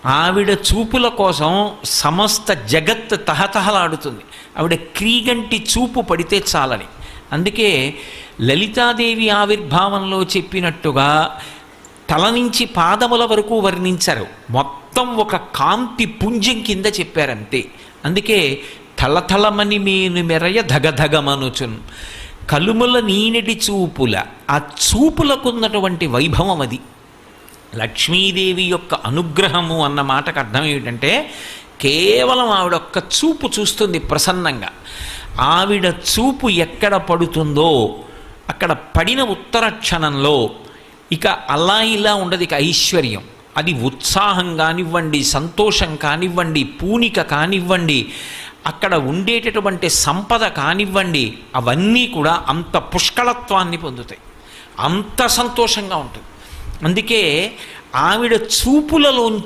ఆవిడ చూపుల కోసం సమస్త జగత్ తహతహలాడుతుంది. ఆవిడ క్రీగంటి చూపు పడితే చాలని. అందుకే లలితాదేవి ఆవిర్భావంలో చెప్పినట్టుగా తల నుంచి పాదముల వరకు వర్ణించారు. మొత్తం ఒక కాంతి పుంజం కింద చెప్పారంతే. అందుకే తలతలమని మేను మెరయ ధగధగమనుచున్ కలుముల నీనటి చూపుల, ఆ చూపులకున్నటువంటి వైభవం అది. లక్ష్మీదేవి యొక్క అనుగ్రహము అన్న మాటకు అర్థం ఏమిటంటే కేవలం ఆవిడ ఒక్క చూపు చూస్తుంది ప్రసన్నంగా. ఆవిడ చూపు ఎక్కడ పడుతుందో అక్కడ పడిన ఉత్తర క్షణంలో ఇక అలా ఇలా ఉండదు. ఇక ఐశ్వర్యం, అది ఉత్సాహం కానివ్వండి, సంతోషం కానివ్వండి, పూనిక కానివ్వండి, అక్కడ ఉండేటటువంటి సంపద కానివ్వండి, అవన్నీ కూడా అంత పుష్కళత్వాన్ని పొందుతాయి, అంత సంతోషంగా ఉంటుంది. అందుకే ఆవిడ చూపులలోంచి